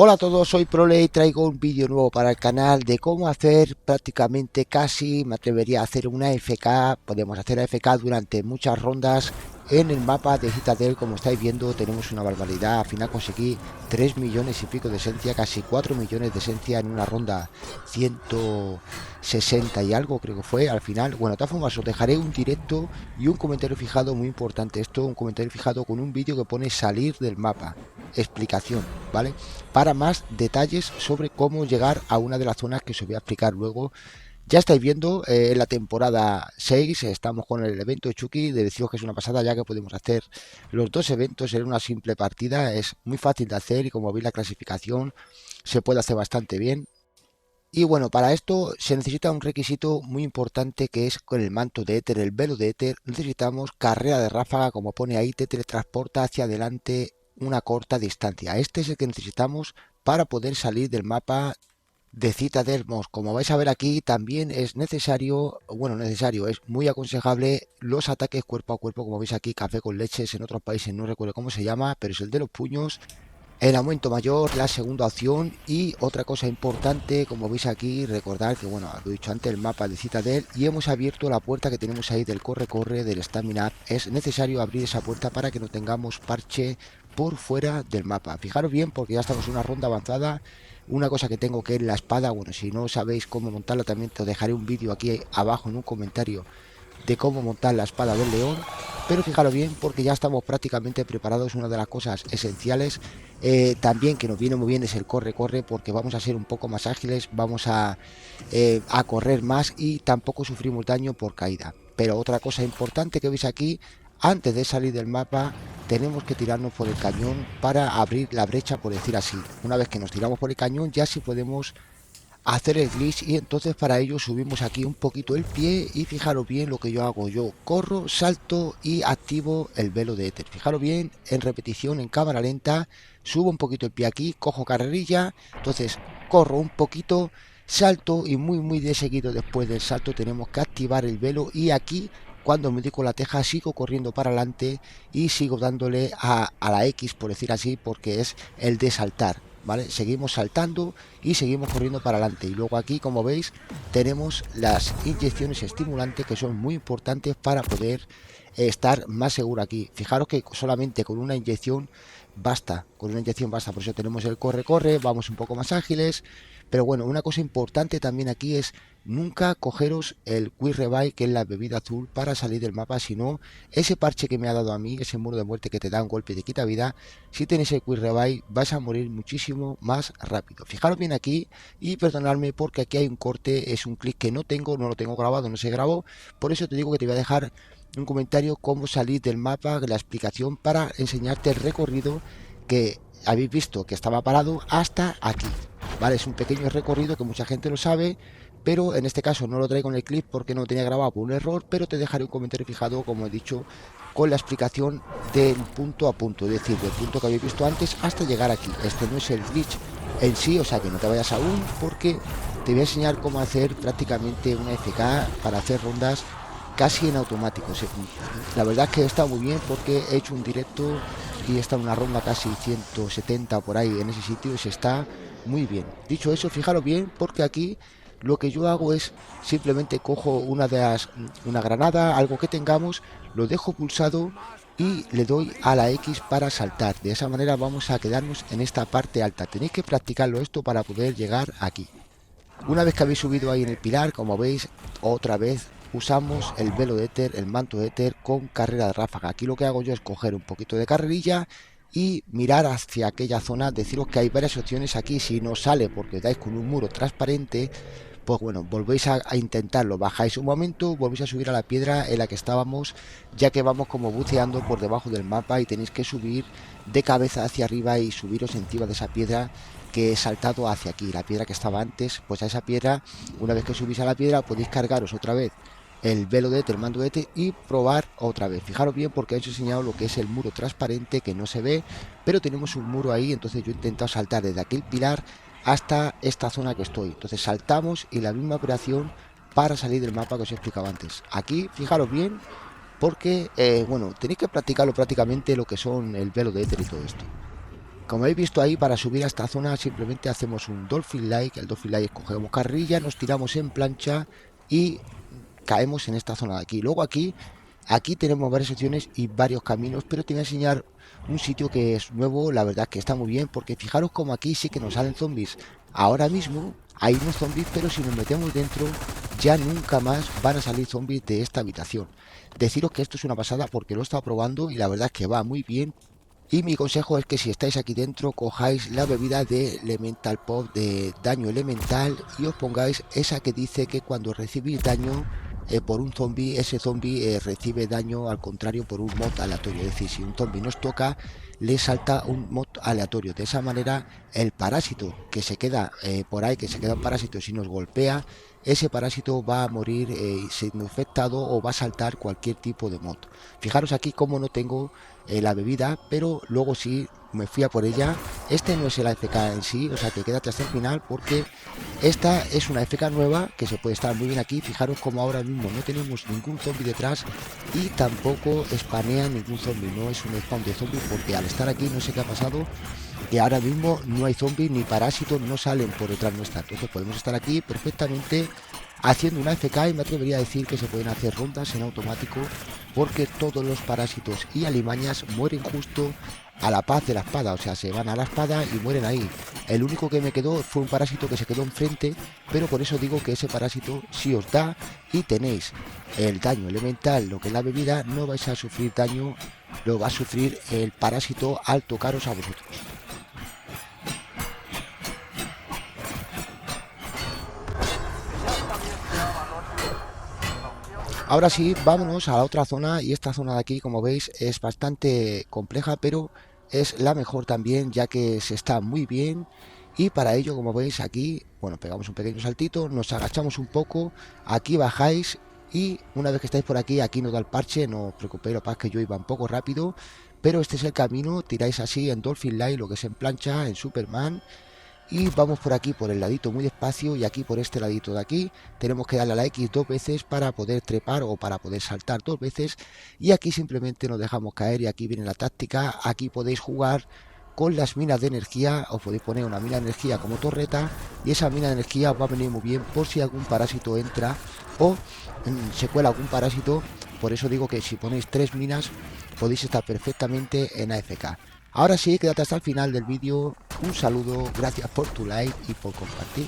Hola a todos, soy Prole y traigo un vídeo nuevo para el canal de cómo hacer prácticamente casi, me atrevería a hacer una FK. Podemos hacer AFK durante muchas rondas en el mapa de Citadel. Como estáis viendo, tenemos una barbaridad. Al final conseguí 3 millones y pico de esencia, casi 4 millones de esencia en una ronda 160 y algo creo que fue al final. Bueno, de todas formas os dejaré un directo y un comentario fijado muy importante. Esto, un comentario fijado con un vídeo que pone salir del mapa, explicación, ¿vale? Para más detalles sobre cómo llegar a una de las zonas que os voy a explicar luego. Ya estáis viendo en la temporada 6 estamos con el evento de Chucky. De deciros que es una pasada, ya que podemos hacer los dos eventos en una simple partida. Es muy fácil de hacer y como veis la clasificación se puede hacer bastante bien. Y bueno, para esto se necesita un requisito muy importante, que es con el manto de éter, el velo de éter. Necesitamos carrera de ráfaga, como pone ahí, te teletransporta hacia adelante una corta distancia. Este es el que necesitamos para poder salir del mapa de Citadel Mos. Como vais a ver aquí, también es necesario, bueno, necesario, es muy aconsejable los ataques cuerpo a cuerpo, como veis aquí, café con leches. En otros países no recuerdo cómo se llama, pero es el de los puños. El aumento mayor, la segunda opción. Y otra cosa importante, como veis aquí, recordad que, bueno, lo he dicho antes, el mapa de Citadel, y hemos abierto la puerta que tenemos ahí del corre-corre, del Stamina Up. Es necesario abrir esa puerta para que no tengamos parche por fuera del mapa. Fijaros bien, porque ya estamos en una ronda avanzada. Una cosa que tengo, que es la espada. Bueno, si no sabéis cómo montarla, también te dejaré un vídeo aquí abajo en un comentario de cómo montar la espada del león. Pero fijaros bien, porque ya estamos prácticamente preparados. Una de las cosas esenciales también que nos viene muy bien es el corre-corre, porque vamos a ser un poco más ágiles, vamos a correr más y tampoco sufrimos daño por caída. Pero otra cosa importante que veis aquí, antes de salir del mapa tenemos que tirarnos por el cañón para abrir la brecha, por decir así. Una vez que nos tiramos por el cañón, ya sí podemos hacer el glitch, y entonces para ello subimos aquí un poquito el pie. Y fijaros bien lo que yo hago: yo corro, salto y activo el velo de éter. Fijaros bien, en repetición, en cámara lenta, subo un poquito el pie aquí, cojo carrerilla, entonces corro un poquito, salto, y muy de seguido después del salto tenemos que activar el velo. Y aquí, cuando me digo la teja, sigo corriendo para adelante y sigo dándole a la X, por decir así, porque es el de saltar, ¿vale? Seguimos saltando y seguimos corriendo para adelante. Y luego aquí, como veis, tenemos las inyecciones estimulantes, que son muy importantes para poder estar más seguro aquí. Fijaros que solamente con una inyección basta, por eso tenemos el corre-corre, vamos un poco más ágiles. Pero bueno, una cosa importante también aquí es nunca cogeros el Quick Revive, que es la bebida azul, para salir del mapa. Si no, ese parche que me ha dado a mí, ese muro de muerte que te da un golpe y te quita vida, si tenéis el Quick Revive vais a morir muchísimo más rápido. Fijaros bien aquí, y perdonadme porque aquí hay un corte, es un clic que no tengo, no lo tengo grabado, no se grabó. Por eso te digo que te voy a dejar un comentario cómo salir del mapa, la explicación, para enseñarte el recorrido que habéis visto que estaba parado hasta aquí. Vale, es un pequeño recorrido que mucha gente lo sabe, pero en este caso no lo traigo en el clip porque no lo tenía grabado por un error. Pero te dejaré un comentario fijado, como he dicho, con la explicación del punto a punto, es decir, del punto que habéis visto antes hasta llegar aquí. Este no es el glitch en sí, o sea que no te vayas aún, porque te voy a enseñar cómo hacer prácticamente una FK para hacer rondas casi en automático. La verdad es que está muy bien, porque he hecho un directo y está en una ronda casi 170 por ahí en ese sitio, y se está muy bien. Dicho eso, fijaros bien, porque aquí lo que yo hago es simplemente cojo una granada, algo que tengamos, lo dejo pulsado y le doy a la X para saltar. De esa manera vamos a quedarnos en esta parte alta. Tenéis que practicarlo esto para poder llegar aquí. Una vez que habéis subido ahí en el pilar, como veis, otra vez usamos el velo de éter, el manto de éter, con carrera de ráfaga. Aquí lo que hago yo es coger un poquito de carrerilla y mirar hacia aquella zona. Deciros que hay varias opciones aquí. Si no sale porque dais con un muro transparente, pues bueno, volvéis a intentarlo. Bajáis un momento, volvéis a subir a la piedra en la que estábamos, ya que vamos como buceando por debajo del mapa y tenéis que subir de cabeza hacia arriba y subiros encima de esa piedra que he saltado hacia aquí, la piedra que estaba antes. Pues a esa piedra, una vez que subís a la piedra, podéis cargaros otra vez el velo de éter, el mando de éter, y probar otra vez. Fijaros bien, porque he enseñado lo que es el muro transparente, que no se ve, pero tenemos un muro ahí. Entonces yo he intentado saltar desde aquel pilar hasta esta zona que estoy. Entonces saltamos, y la misma operación para salir del mapa que os he explicado antes. Aquí fijaros bien, porque bueno, tenéis que practicarlo prácticamente, lo que son el velo de éter y todo esto. Como habéis visto ahí, para subir a esta zona simplemente hacemos un Dolphin Like. El Dolphin Like cogemos carrilla, nos tiramos en plancha y caemos en esta zona de aquí. Luego aquí tenemos varias opciones y varios caminos, pero te voy a enseñar un sitio que es nuevo, la verdad que está muy bien, porque fijaros como aquí sí que nos salen zombies. Ahora mismo hay unos zombies, pero si nos metemos dentro ya nunca más van a salir zombies de esta habitación. Deciros que esto es una pasada porque lo he estado probando y la verdad es que va muy bien. Y mi consejo es que si estáis aquí dentro cojáis la bebida de Elemental Pop de daño elemental y os pongáis esa que dice que cuando recibís daño por un zombie, ese zombie recibe daño al contrario por un mod aleatorio. Es decir, si un zombie nos toca, le salta un mod aleatorio. De esa manera, el parásito que se queda por ahí, que se queda un parásito, si nos golpea, ese parásito va a morir siendo infectado o va a saltar cualquier tipo de mod. Fijaros aquí como no tengo la bebida, pero luego sí me fui a por ella. Este no es el AFK en sí, o sea que quédate hasta el final porque esta es una AFK nueva que se puede estar muy bien aquí. Fijaros como ahora mismo no tenemos ningún zombie detrás y tampoco spamea ningún zombie, no es un spawn de zombie porque al estar aquí no sé qué ha pasado, que ahora mismo no hay zombies ni parásitos, no salen por detrás nuestra. Entonces podemos estar aquí perfectamente haciendo una FK y me atrevería a decir que se pueden hacer rondas en automático porque todos los parásitos y alimañas mueren justo a la paz de la espada, o sea, se van a la espada y mueren ahí. El único que me quedó fue un parásito que se quedó enfrente, pero por eso digo que ese parásito si os da y tenéis el daño elemental, lo que es la bebida, no vais a sufrir daño, lo va a sufrir el parásito al tocaros a vosotros. Ahora sí, vámonos a la otra zona y esta zona de aquí, como veis, es bastante compleja, pero es la mejor también, ya que se está muy bien. Y para ello, como veis aquí, bueno, pegamos un pequeño saltito, nos agachamos un poco, aquí bajáis y una vez que estáis por aquí, aquí nos da el parche, no os preocupéis, lo que pasa es que yo iba un poco rápido, pero este es el camino, tiráis así en Dolphin Line, lo que es en plancha, en Superman, y vamos por aquí por el ladito muy despacio y aquí por este ladito de aquí tenemos que darle a la X dos veces para poder trepar o para poder saltar dos veces y aquí simplemente nos dejamos caer y aquí viene la táctica. Aquí podéis jugar con las minas de energía, os podéis poner una mina de energía como torreta y esa mina de energía os va a venir muy bien por si algún parásito entra o se cuela algún parásito. Por eso digo que si ponéis tres minas podéis estar perfectamente en AFK. Ahora sí, quédate hasta el final del vídeo. Un saludo, gracias por tu like y por compartir.